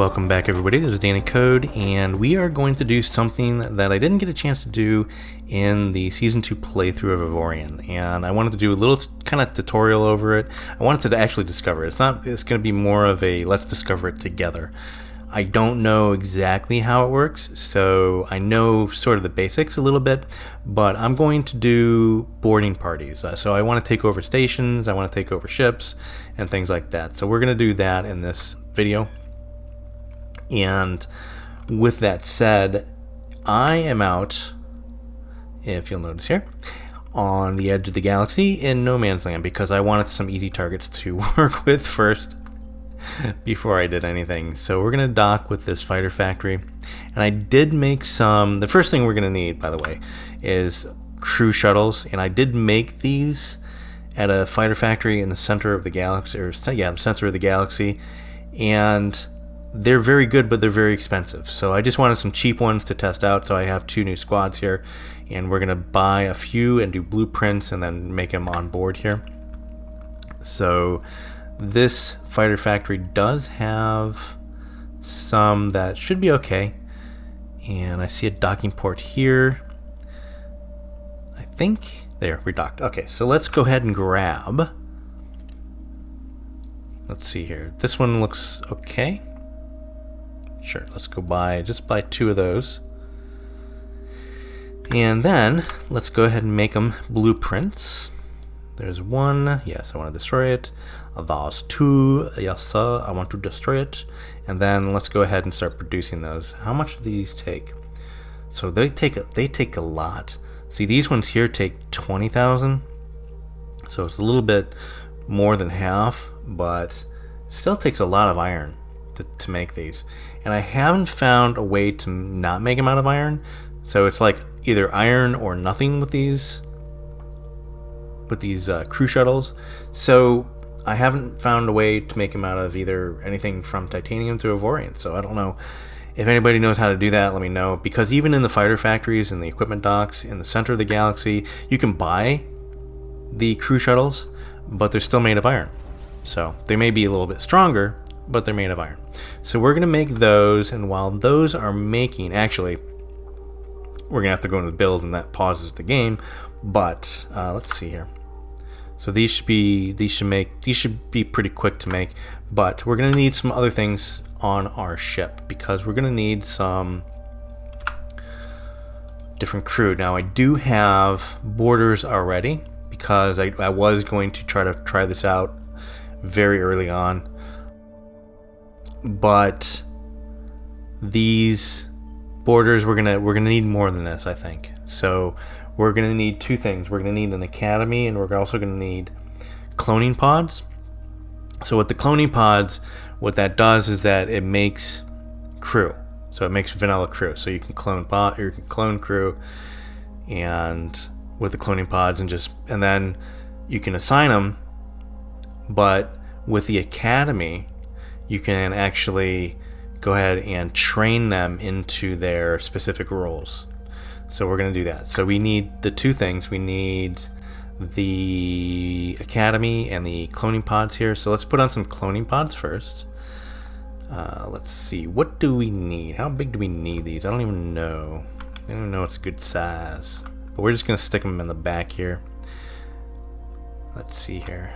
Welcome back, everybody. This is Danny Code, and we are going to do something that I didn't get a chance to do in the Season 2 playthrough of Avorion, and I wanted to do a little kind of tutorial over it. I wanted to actually discover it. It's going to be more of a let's discover it together. I don't know exactly how it works, so I know sort of the basics a little bit, but I'm going to do boarding parties. So I want to take over stations, I want to take over ships, and things like that. So we're going to do that in this video. And with that said, I am out, if you'll notice here, on the edge of the galaxy in no man's land because I wanted some easy targets to work with first before I did anything. So we're going to dock with this fighter factory. And I did make some, the first thing we're going to need, by the way, is crew shuttles. And I did make these at a fighter factory in the center of the galaxy, the center of the galaxy. And they're very good, but they're very expensive. So I just wanted some cheap ones to test out. So I have 2 new squads here, and we're going to buy a few and do blueprints and then make them on board here. So this fighter factory does have some that should be okay. And I see a docking port here. I think, there, we're docked. Okay, so let's go ahead and grab. Let's see here. This one looks okay. Sure, let's go just buy 2 of those. And then let's go ahead and make them blueprints. There's 1. Yes, I want to destroy it. There's 2. Yes, sir, I want to destroy it. And then let's go ahead and start producing those. How much do these take? So they take a lot. See, these ones here take 20,000. So it's a little bit more than half, but still takes a lot of iron to make these. And I haven't found a way to not make them out of iron. So it's like either iron or nothing with these crew shuttles. So I haven't found a way to make them out of either anything from titanium to Avorion. So I don't know if anybody knows how to do that. Let me know, because even in the fighter factories and the equipment docks in the center of the galaxy, you can buy the crew shuttles, but they're still made of iron. So they may be a little bit stronger, but they're made of iron. So we're going to make those, and while those are making, actually, we're going to have to go into the build, and that pauses the game, but let's see here. So these should be pretty quick to make, but we're going to need some other things on our ship, because we're going to need some different crew. Now, I do have boarders already, because I was going to try this out very early on. But these boarders, we're gonna need more than this, I think. So we're gonna need 2 things. We're gonna need an academy, and we're also gonna need cloning pods. So with the cloning pods, what that does is that it makes crew. So it makes vanilla crew. So you can clone crew, and with the cloning pods, and then you can assign them. But with the academy, you can actually go ahead and train them into their specific roles. So we're going to do that. So we need the 2 things. We need the academy and the cloning pods here. So let's put on some cloning pods first. Let's see. What do we need? How big do we need these? I don't even know. I don't even know it's a good size. But we're just going to stick them in the back here. Let's see here.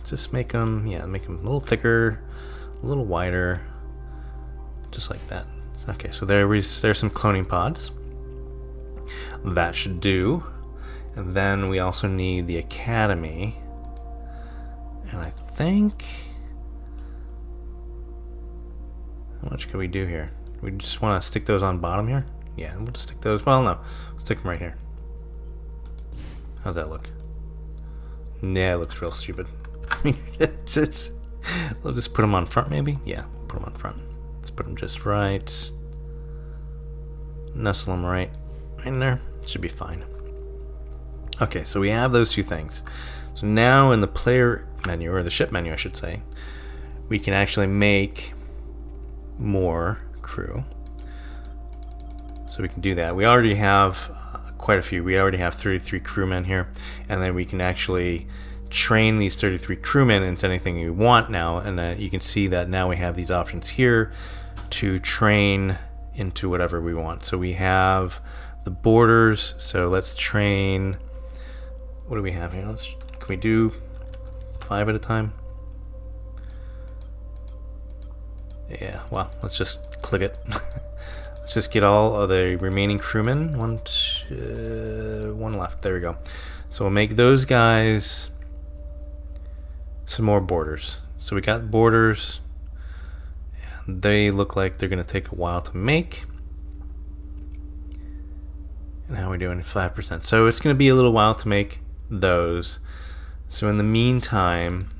Just make them a little thicker, a little wider, just like that. Okay, so there's some cloning pods. That should do. And then we also need the academy. And I think, how much can we do here? We just want to stick those on bottom here? Yeah, we'll just stick those, well, no, we'll stick them right here. How's that look? Yeah, it looks real stupid. We'll just put them on front, maybe? Yeah, put them on front. Let's put them just right. Nestle them right in there. Should be fine. Okay, so we have those 2 things. So now in the player menu, or the ship menu, I should say, we can actually make more crew. So we can do that. We already have quite a few. We already have 33 crewmen here, and then we can actually train these 33 crewmen into anything you want now. And you can see that now we have these options here to train into whatever we want. So we have the borders. So let's train. What do we have here? Can we do 5 at a time? Yeah, well, let's just click it. Let's just get all of the remaining crewmen. One left. There we go. So we'll make those guys some more borders. So we got borders, and they look like they're going to take a while to make. And how are we doing? 5%. So it's going to be a little while to make those. So in the meantime,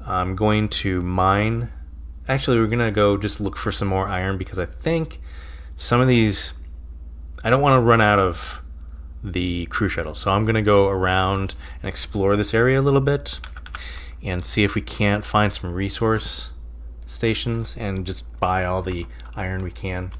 I'm going to mine. Actually, we're going to go just look for some more iron, because I think some of these, I don't want to run out of the crew shuttle. So I'm going to go around and explore this area a little bit and see if we can't find some resource stations and just buy all the iron we can.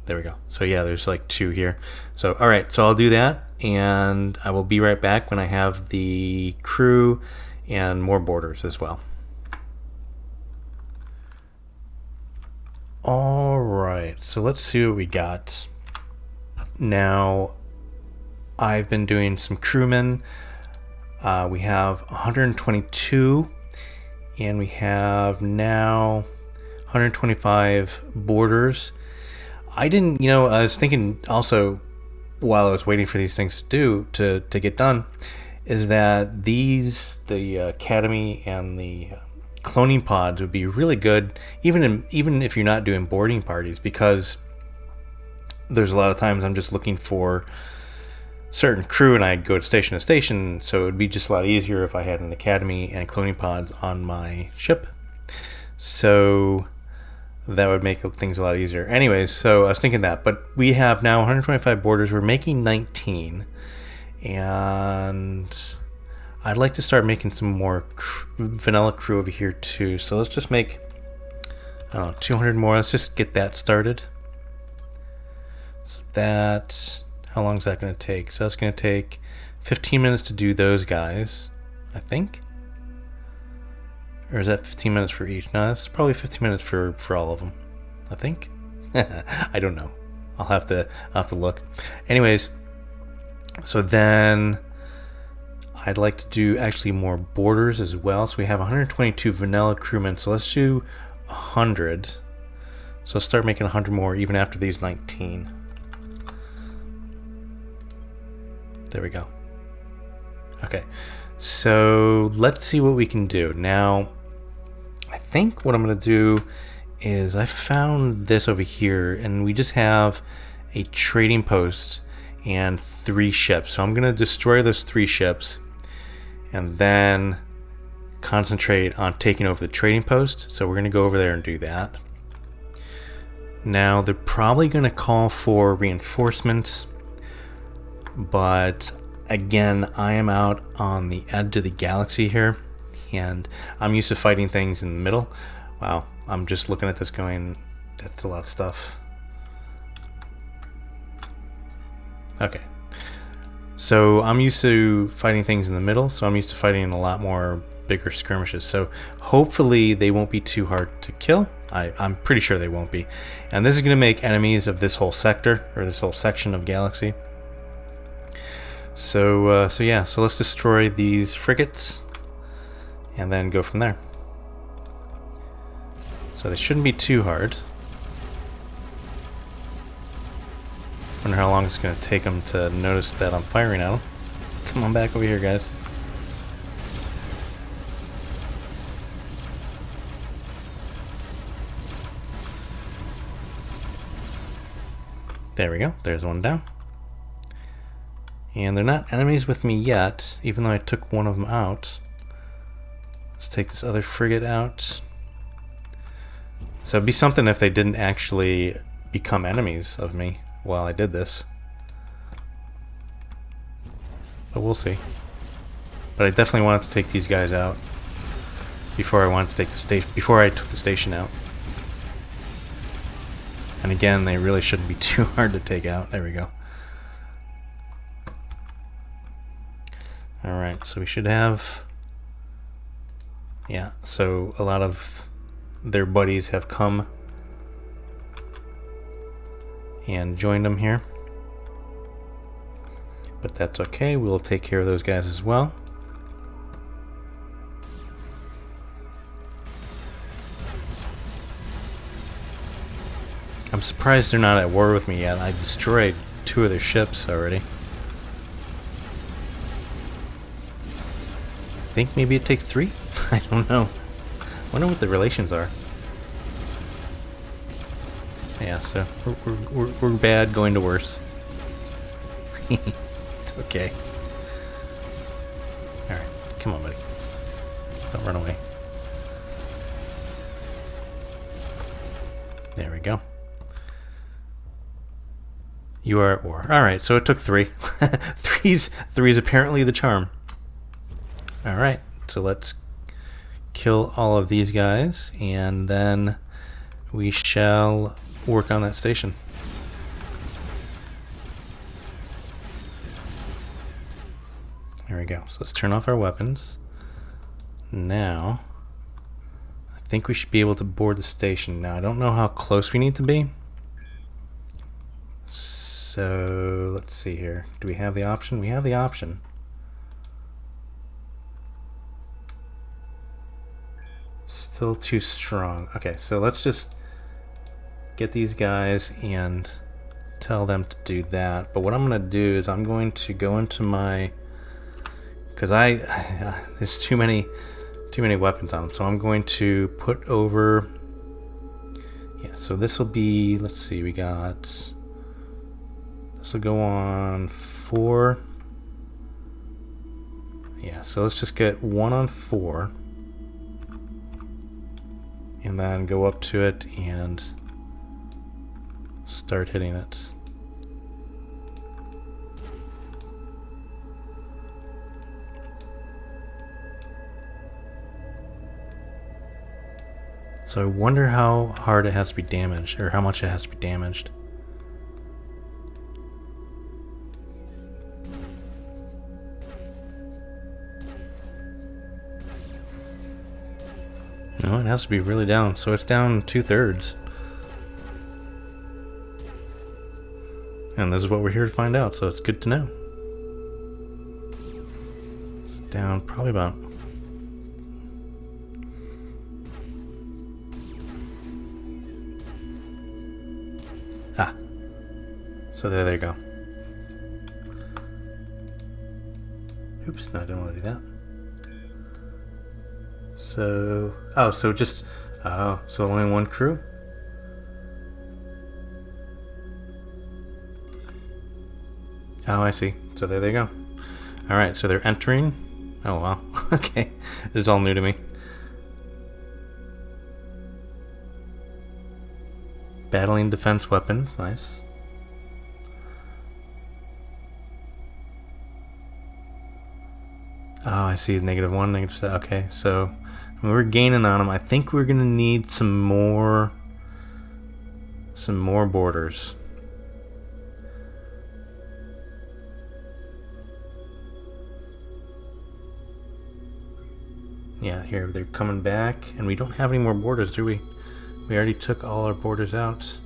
There we go. So yeah, there's like 2 here. So all right, so I'll do that, and I will be right back when I have the crew and more borders as well. All right, so let's see what we got. Now, I've been doing some crewmen. We have 122, and we have now 125 borders. I didn't, I was thinking also while I was waiting for these things to get done, is that the academy and the cloning pods would be really good, even if you're not doing boarding parties, because there's a lot of times I'm just looking for certain crew and I go to station, so it would be just a lot easier if I had an academy and cloning pods on my ship. So that would make things a lot easier. Anyways, so I was thinking that, but we have now 125 borders. We're making 19, and I'd like to start making some more vanilla crew over here too. So let's just make, 200 more. Let's just get that started. So that, how long is that going to take? So that's going to take 15 minutes to do those guys, I think. Or is that 15 minutes for each? No, that's probably 15 minutes for all of them, I think. I don't know. I'll have to look. Anyways, so then I'd like to do actually more borders as well. So we have 122 vanilla crewmen. So let's do 100. So let's start making 100 more even after these 19. There we go. Okay. So let's see what we can do. Now, I think what I'm going to do is I found this over here, and we just have a trading post and 3 ships. So I'm going to destroy those 3 ships and then concentrate on taking over the trading post. So we're going to go over there and do that. Now, they're probably going to call for reinforcements, but again, I am out on the edge of the galaxy here, and I'm used to fighting things in the middle. Wow, I'm just looking at this going, that's a lot of stuff. Okay. So I'm used to fighting things in the middle, so I'm used to fighting in a lot more bigger skirmishes. So hopefully they won't be too hard to kill. I'm pretty sure they won't be. And this is going to make enemies of this whole sector, or this whole section of galaxy. So yeah, so let's destroy these frigates and then go from there. So they shouldn't be too hard. Wonder how long it's going to take them to notice that I'm firing at them. Come on back over here, guys. There we go. There's one down. And they're not enemies with me yet, even though I took one of them out. Let's take this other frigate out. So it'd be something if they didn't actually become enemies of me while I did this. But we'll see. But I definitely wanted to take these guys out before I wanted to take the station, before I took the station out. And again, they really shouldn't be too hard to take out. There we go. Alright, so we should have... Yeah, so a lot of their buddies have come and joined them here. But that's okay, we'll take care of those guys as well. I'm surprised they're not at war with me yet. I destroyed 2 of their ships already. I think maybe it takes 3? I don't know. I wonder what the relations are. Yeah, so we're bad going to worse. It's okay. Alright, come on, buddy. Don't run away. There we go. You are at war. Alright, so it took 3. Three's apparently the charm. Alright, so let's kill all of these guys, and then we shall work on that station. There we go. So let's turn off our weapons. Now, I think we should be able to board the station. Now, I don't know how close we need to be. So, let's see here. Do we have the option? We have the option. Still too strong. Okay, so let's just get these guys and tell them to do that. But what I'm going to do is I'm going to go into my... Because there's too many weapons on them. So I'm going to put over... Yeah, so this will be... Let's see, we got... This will go on 4. Yeah, so let's just get 1 on 4. And then go up to it and start hitting it. So I wonder how hard it has to be damaged, or how much it has to be damaged. No, it has to be really down. So it's down 2/3. And this is what we're here to find out, so it's good to know. It's down probably about... Ah. So there you go. Oops, no, I didn't want to do that. So... Oh, so just... Oh, so only 1 crew? Oh, I see. So there they go. Alright, so they're entering. Oh, wow. Okay. This is all new to me. Battling defense weapons. Nice. Oh, I see. -1, -7. Okay, so we're gaining on them. I think we're going to need some more borders. Yeah, here, they're coming back, and we don't have any more borders, do we? We already took all our borders out.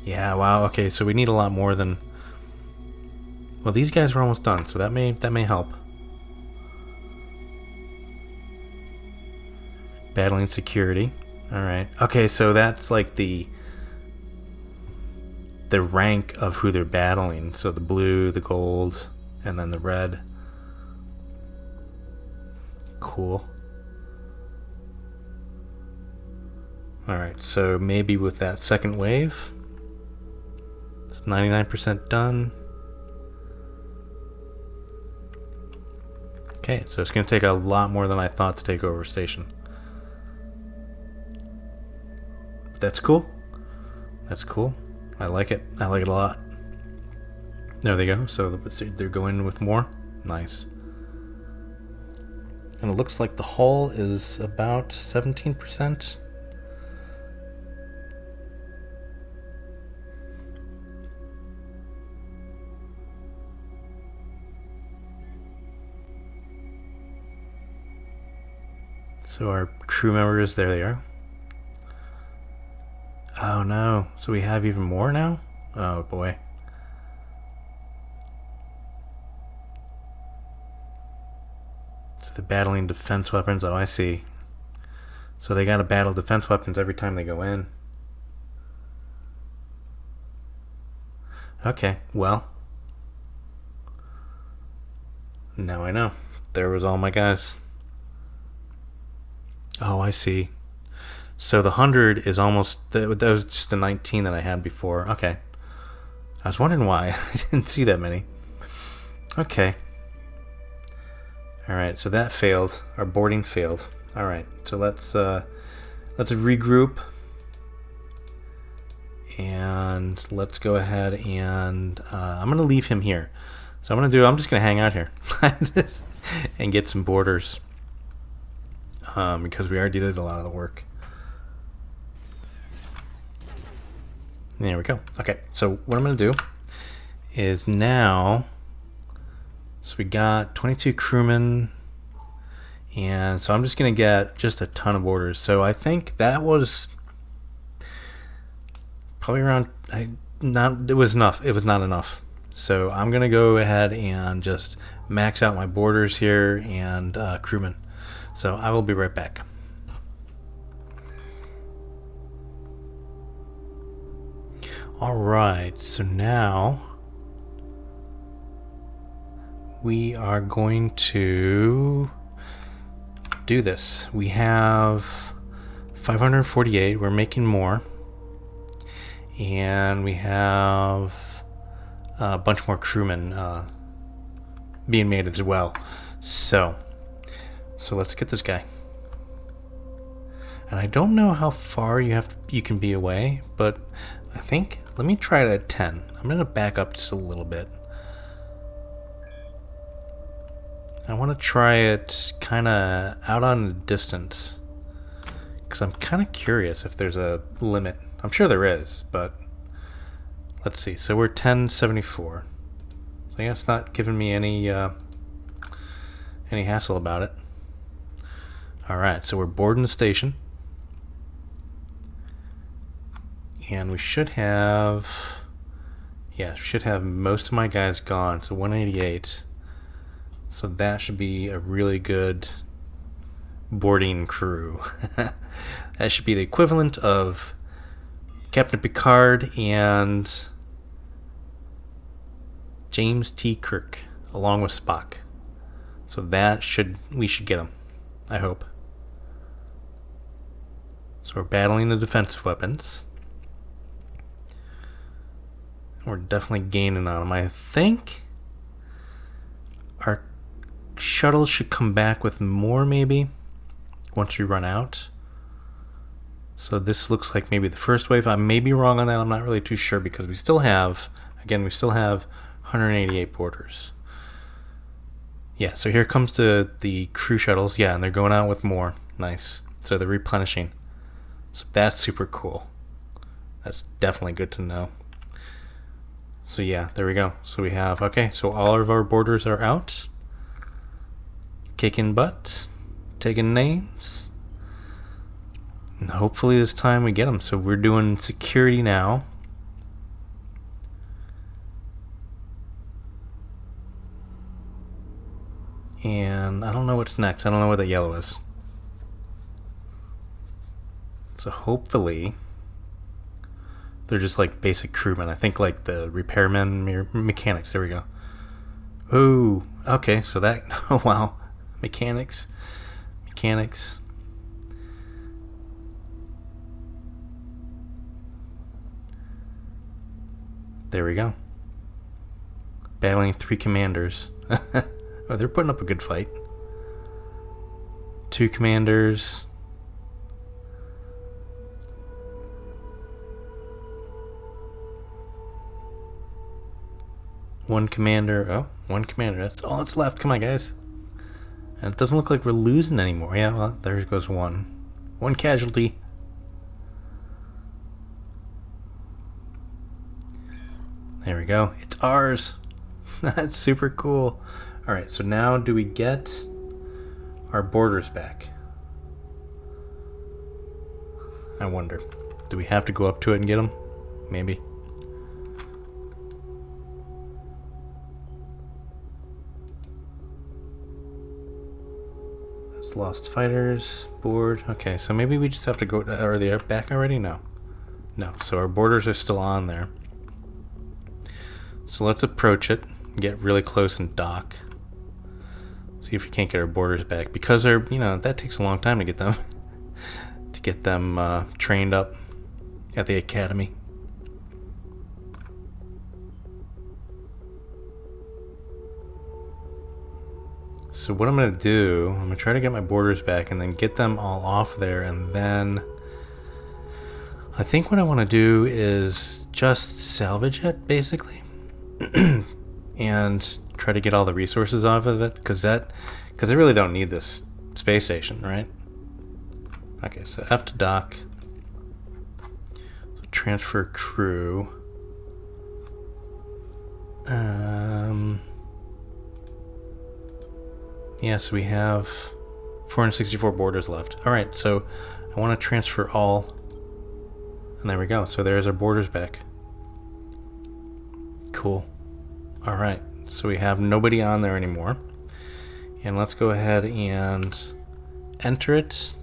Yeah, wow, okay, so we need a lot more than... Well, these guys are almost done, so that may help. Battling security. Alright. Okay, so that's like the rank of who they're battling. So the blue, the gold, and then the red. Cool. Alright, so maybe with that second wave, it's 99% done. Okay, so it's going to take a lot more than I thought to take over a station. But that's cool. That's cool. I like it. I like it a lot. There they go. So they're going with more. Nice. And it looks like the hull is about 17%. So our crew members, there they are. Oh no, so we have even more now? Oh boy. So they're battling defense weapons. Oh, I see. So they gotta battle defense weapons every time they go in. Okay, well. Now I know. There was all my guys. Oh, I see. So the 100 is almost... That was just the 19 that I had before. Okay. I was wondering why. I didn't see that many. Okay. Alright, so that failed. Our boarding failed. Alright, so let's regroup. And let's go ahead and... I'm going to leave him here. So I'm just going to hang out here. And get some borders. Because we already did a lot of the work. There we go. Okay, so what I'm going to do is now... So we got 22 crewmen, and so I'm just going to get just a ton of borders. So I think that was probably around... It was enough. It was not enough. So I'm going to go ahead and just max out my borders here and crewmen. So I will be right back. Alright, so now we are going to do this. We have 548, we're making more. And we have a bunch more crewmen being made as well. So let's get this guy. And I don't know how far you can be away, but I think, let me try it at 10. I'm going to back up just a little bit. I want to try it kind of out on the distance, because I'm kind of curious if there's a limit. I'm sure there is, but let's see. So we're 1074. So yeah, it's not giving me any hassle about it. Alright, so we're boarding the station. And we should have... Yeah, should have most of my guys gone. So 188. So that should be a really good boarding crew. That should be the equivalent of Captain Picard and James T. Kirk, along with Spock. So we should get them, I hope. So we're battling the defensive weapons. We're definitely gaining on them. I think our shuttles should come back with more, maybe, once we run out. So this looks like maybe the first wave. I may be wrong on that. I'm not really too sure, because we still have 188 borders. Yeah, so here comes the crew shuttles. Yeah, and they're going out with more. Nice. So they're replenishing. So that's super cool. That's definitely good to know. So yeah, there we go. So we have, okay, so all of our borders are out. Kicking butt. Taking names. And hopefully this time we get them. So we're doing security now. And I don't know what's next. I don't know what the yellow is. So hopefully they're just like basic crewmen. I think like the repairmen, mechanics. There we go. Oh, okay. So that, oh wow. Mechanics. There we go. Battling 3 commanders. Oh, they're putting up a good fight. 2 commanders. One commander. Oh, 1 commander. That's all that's left. Come on, guys. And it doesn't look like we're losing anymore. Yeah, well, there goes one. 1 casualty. There we go. It's ours. That's super cool. Alright, so now do we get our borders back? I wonder. Do we have to go up to it and get them? Maybe. That's lost fighters, board. Okay, so maybe we just have to go. Are they back already? No. No, so our borders are still on there. So let's approach it, get really close and dock. See if we can't get our borders back, because they're, you know, that takes a long time to get them trained up at the academy. So what I'm gonna do, I'm gonna try to get my borders back and then get them all off there, and then I think what I want to do is just salvage it, basically. And try to get all the resources off of it, because I really don't need this space station, right? Okay, so F to dock. So transfer crew. Yeah, so we have 464 borders left. All right, so I want to transfer all, and there we go. So there's our borders back. Cool. All right, so we have nobody on there anymore. And let's go ahead and enter it.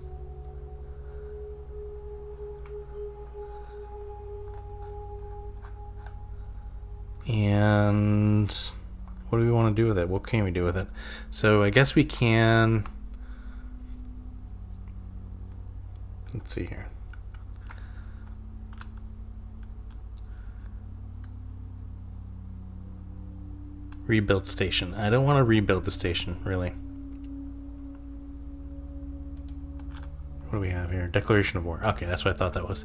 And what do we want to do with it? What can we do with it? So I guess we can... Let's see here. Rebuild station. I don't want to rebuild the station, really. What do we have here? Declaration of war. Okay, that's what I thought that was.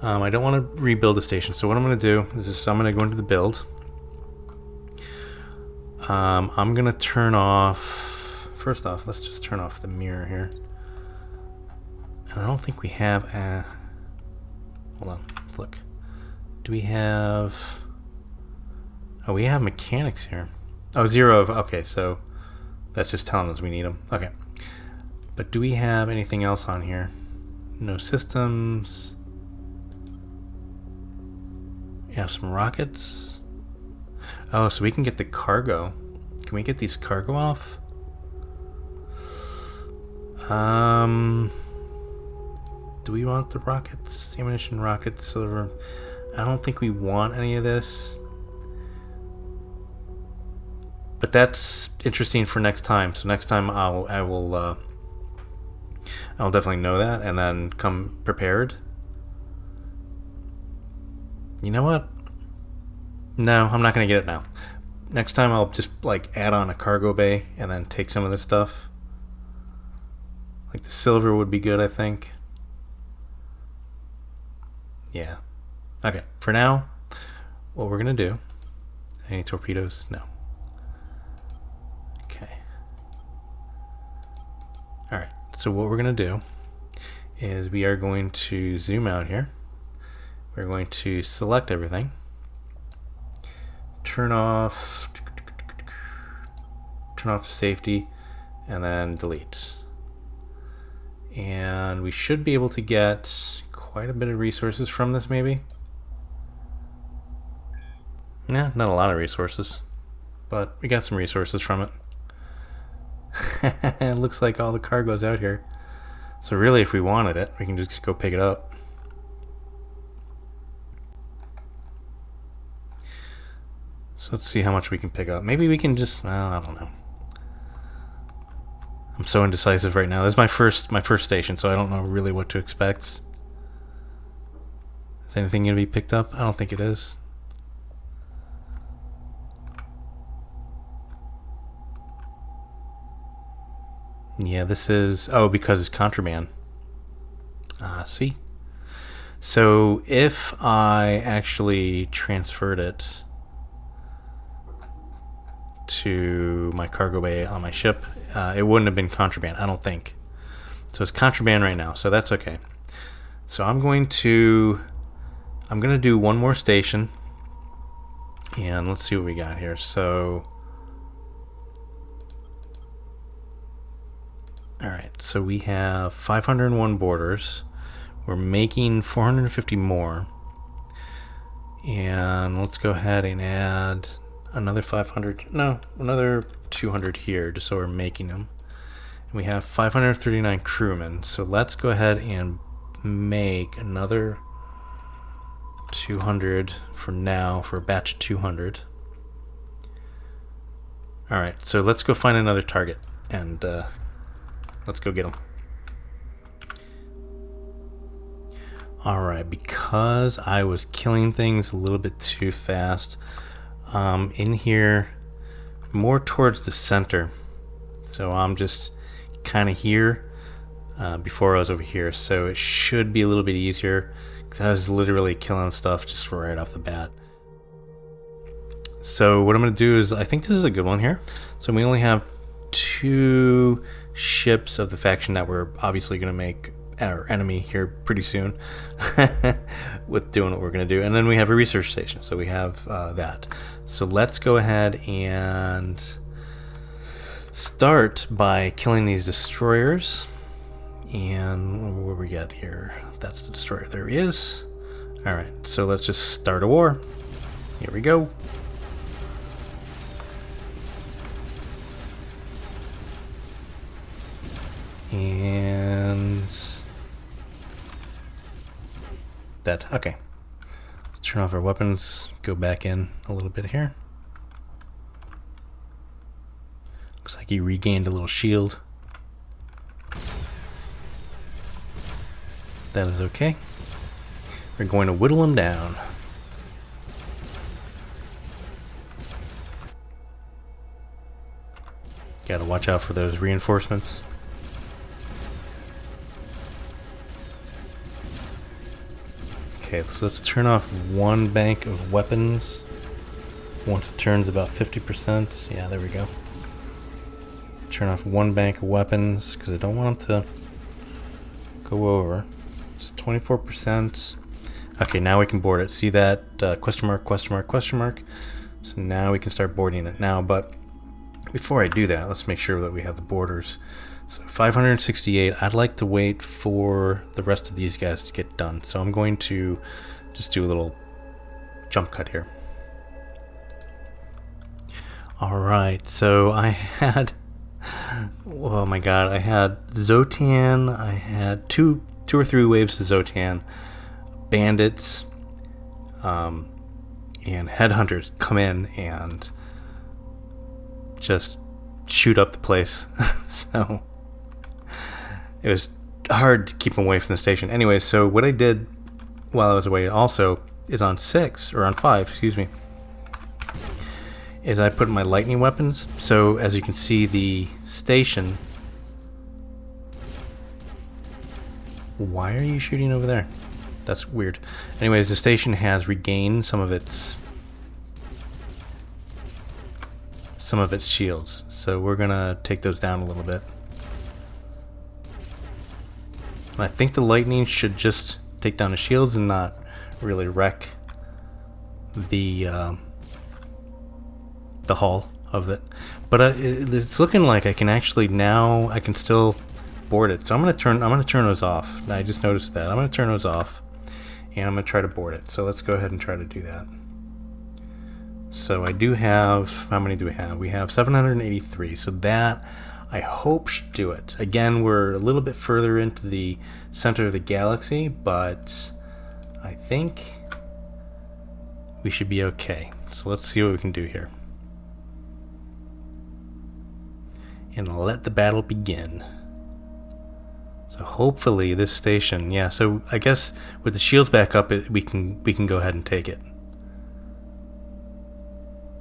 I don't want to rebuild the station, so what I'm going to do is just, I'm going to go into the build. I'm going to turn off... First off, let's just turn off the mirror here. And I don't think we have... hold on, let's look. Do we have... Oh, we have mechanics here. Oh, 0 of... Okay, so that's just telling us we need them. Okay. But do we have anything else on here? No systems. We have some rockets. Oh, so we can get the cargo. Can we get these cargo off? Do we want the rockets? Ammunition, rockets, silver. I don't think we want any of this. But that's interesting for next time. So next time I'll definitely know that and then come prepared. You know what? No, I'm not going to get it now. Next time I'll just like add on a cargo bay and then take some of this stuff. Like the silver would be good, I think. Yeah. Okay, for now, what we're going to do... Any torpedoes? No. Okay. Alright, so what we're going to do is we are going to zoom out here. We're going to select everything. Turn off safety, and then delete. And we should be able to get quite a bit of resources from this, maybe. Nah, not a lot of resources, but we got some resources from it. It looks like all the cargo's out here. So really, if we wanted it, we can just go pick it up. So let's see how much we can pick up. Maybe we can just, well, I don't know. I'm so indecisive right now. This is my first station, so I don't know really what to expect. Is anything going to be picked up? I don't think it is. Yeah, this is... Oh, because it's contraband. See? So if I actually transferred it to my cargo bay on my ship, it wouldn't have been contraband, I don't think. So it's contraband right now, so that's okay. So I'm going to do one more station, and let's see what we got here. So alright, so we have 501 borders. We're making 450 more. And let's go ahead and add another 500. No, another 200 here, just so we're making them. And we have 539 crewmen. So let's go ahead and make another 200 for now, for a batch of 200. Alright, so let's go find another target. And let's go get them. Alright, because I was killing things a little bit too fast, in here, more towards the center. So I'm just kind of here before I was over here. So it should be a little bit easier because I was literally killing stuff just right off the bat. So what I'm going to do is, I think this is a good one here. So we only have 2 ships of the faction that we're obviously going to make our enemy here pretty soon with doing what we're going to do. And then we have a research station, so we have that. So let's go ahead and start by killing these destroyers. And what we got here? That's the destroyer. There he is. Alright, so let's just start a war. Here we go. And that, okay. Turn off our weapons, go back in a little bit here. Looks like he regained a little shield. That is okay. We're going to whittle him down. Gotta watch out for those reinforcements. Okay, so let's turn off one bank of weapons. Once it turns about 50%. Yeah, there we go. Turn off one bank of weapons because I don't want them to go over. It's 24%. Okay, now we can board it. See that question mark, question mark, question mark? So now we can start boarding it now. But before I do that, let's make sure that we have the borders. So 568, I'd like to wait for the rest of these guys to get done. So I'm going to just do a little jump cut here. Alright, so I had, oh my god, I had Zotan, I had two or three waves of Zotan, bandits, and headhunters come in and just shoot up the place. So it was hard to keep them away from the station. Anyway, so what I did while I was away also is on 5, excuse me, is I put my lightning weapons. So as you can see, the station. Why are you shooting over there? That's weird. Anyways, the station has regained some of its shields. So we're gonna take those down a little bit. And I think the lightning should just take down the shields and not really wreck the hull of it. But it's looking like I can actually now, I can still board it. So I'm gonna turn those off. I just noticed that. I'm gonna turn those off and I'm gonna try to board it. So let's go ahead and try to do that. So I do have, how many do we have? We have 783. So that, I hope, should do it. Again, we're a little bit further into the center of the galaxy, but I think we should be okay. So let's see what we can do here. And let the battle begin. So hopefully this station, yeah, so I guess with the shields back up, we can go ahead and take it.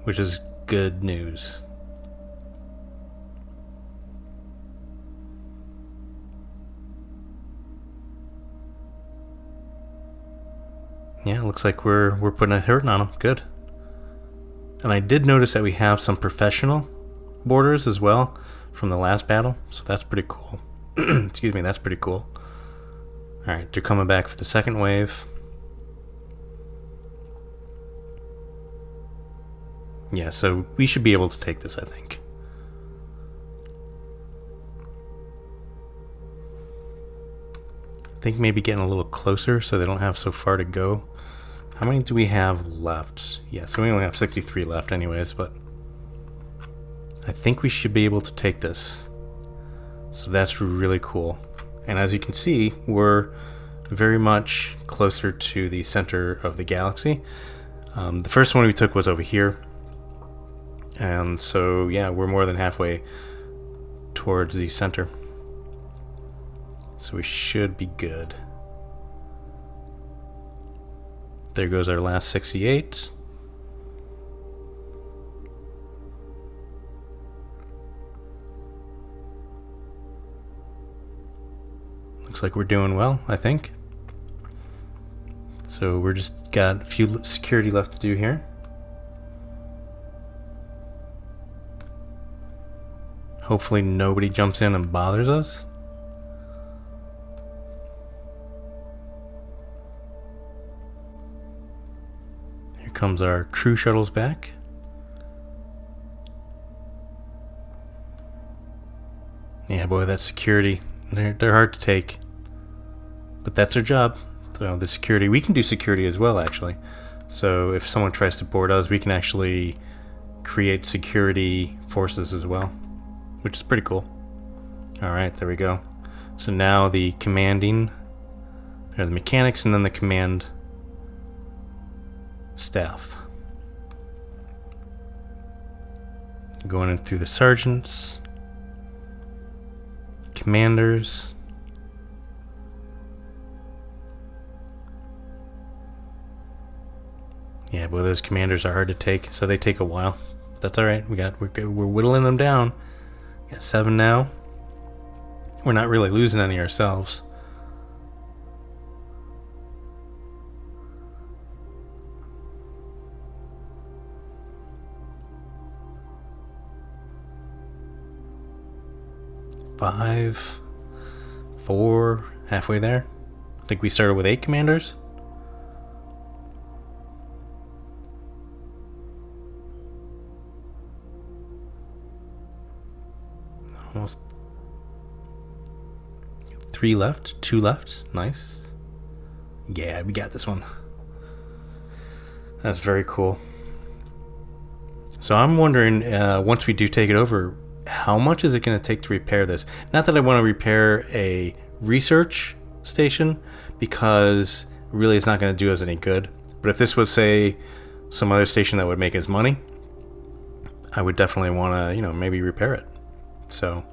Which is good news. Yeah, looks like we're putting a hurting on them. Good. And I did notice that we have some professional borders as well from the last battle, so that's pretty cool. Excuse me, that's pretty cool. Alright, they're coming back for the second wave. Yeah, so we should be able to take this, I think. think maybe getting a little closer so they don't have so far to go. How many do we have left? Yeah, so we only have 63 left anyways, but I think we should be able to take this. So that's really cool. And as you can see, we're very much closer to the center of the galaxy. The first one we took was over here. And so, yeah, we're more than halfway towards the center. So we should be good. There goes our last 68. Looks like we're doing well, I think. So we're just got a few security left to do here. Hopefully nobody jumps in and bothers us. Here comes our crew shuttles back. Yeah, boy, that security. They're hard to take. But that's their job. So the security, we can do security as well, actually. So if someone tries to board us, we can actually create security forces as well, which is pretty cool. Alright, there we go. So now the commanding, or the mechanics, and then the command staff. Going in through the sergeants, commanders, yeah, but those commanders are hard to take, so they take a while. That's all right. We're whittling them down. Got 7 now. We're not really losing any ourselves. Five, 4, halfway there. I think we started with 8 commanders. Almost 3 left, 2 left. Nice. Yeah, we got this one. That's very cool. So I'm wondering, once we do take it over, how much is it going to take to repair this? Not that I want to repair a research station, because really it's not going to do us any good. But if this was, say, some other station that would make us money, I would definitely want to, maybe repair it. So,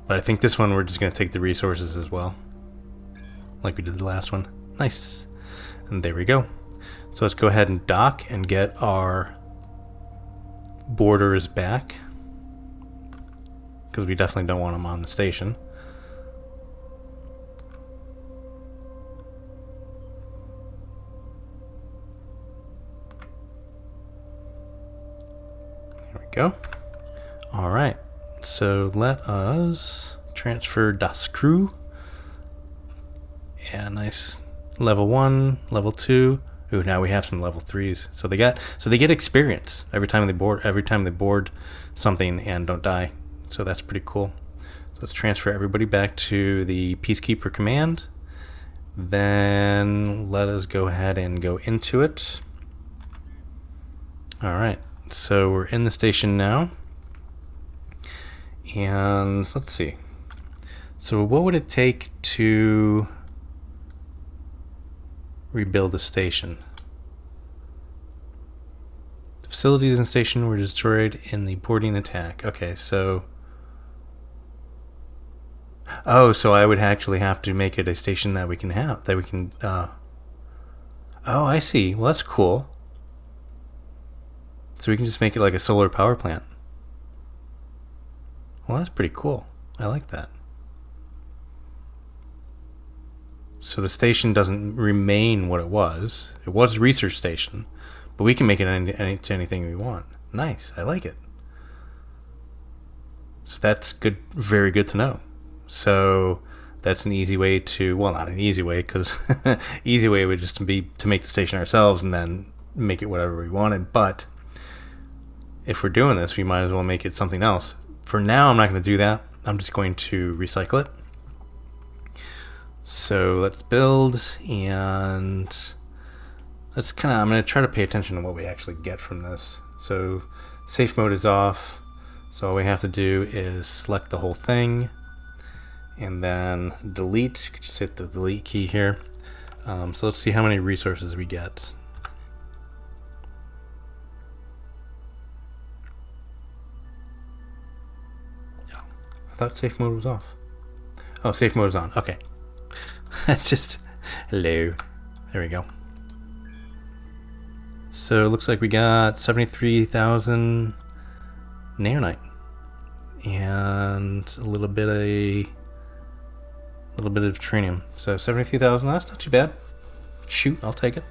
but I think this one we're just going to take the resources as well, like we did the last one. Nice. And there we go. So let's go ahead and dock and get our boarders back, because we definitely don't want them on the station. There we go. All right, so let us transfer das Crew. Yeah, nice. Level 1, level 2. Ooh, now we have some level 3s. So they get experience every time they board something and don't die. So that's pretty cool. So let's transfer everybody back to the Peacekeeper command. Then let us go ahead and go into it. All right, so we're in the station now. And let's see. So what would it take to rebuild the station? The facilities in the station were destroyed in the boarding attack. Okay, so... Oh, so I would actually have to make it a station that we can have, that we can... Oh, I see. Well, that's cool. So we can just make it like a solar power plant. Well, that's pretty cool. I like that. So the station doesn't remain what it was. It was a research station, but we can make it into anything we want. Nice. I like it. So that's good. Very good to know. So that's an easy way to, well, not an easy way, because easy way would just be to make the station ourselves and then make it whatever we wanted. But if we're doing this, we might as well make it something else. For now, I'm not going to do that. I'm just going to recycle it. So let's build, and I'm going to try to pay attention to what we actually get from this. So safe mode is off. So all we have to do is select the whole thing and then delete. Just hit the delete key here. So let's see how many resources we get. Oh, I thought safe mode was off. Oh, safe mode is on. Okay. Just hello. There we go. So it looks like we got 73,000 naonite and a little bit of trinium. So 73,000. That's not too bad. Shoot, I'll take it.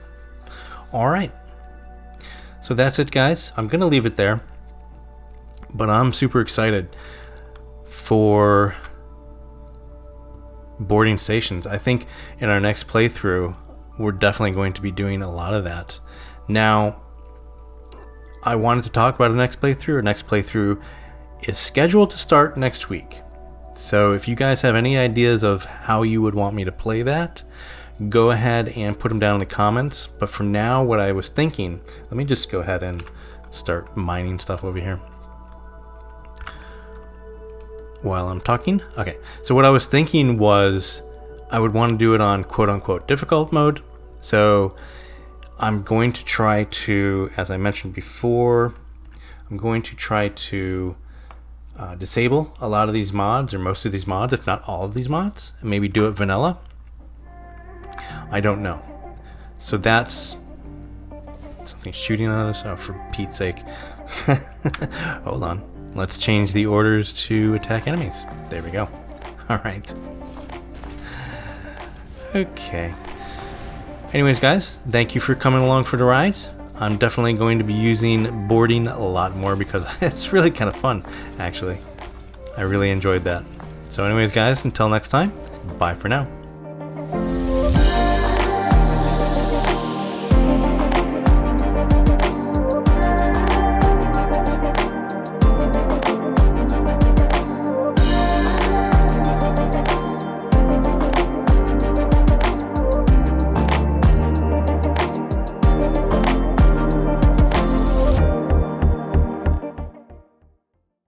All right. So that's it, guys. I'm gonna leave it there, but I'm super excited for boarding stations. I think in our next playthrough, we're definitely going to be doing a lot of that. Now, I wanted to talk about a next playthrough. Our next playthrough is scheduled to start next week. So if you guys have any ideas of how you would want me to play that, go ahead and put them down in the comments. But for now, what I was thinking, let me just go ahead and start mining stuff over here while I'm talking. Okay, so what I was thinking was I would want to do it on quote-unquote difficult mode. So I'm going to try to, as I mentioned before, I'm going to try to disable a lot of these mods, or most of these mods, if not all of these mods, and maybe do it vanilla. I don't know. So that's something shooting at us. Oh, for Pete's sake. Hold on. Let's change the orders to attack enemies. There we go. All right. Okay. Anyways, guys, thank you for coming along for the ride. I'm definitely going to be using boarding a lot more because it's really kind of fun, actually. I really enjoyed that. So anyways, guys, until next time, bye for now.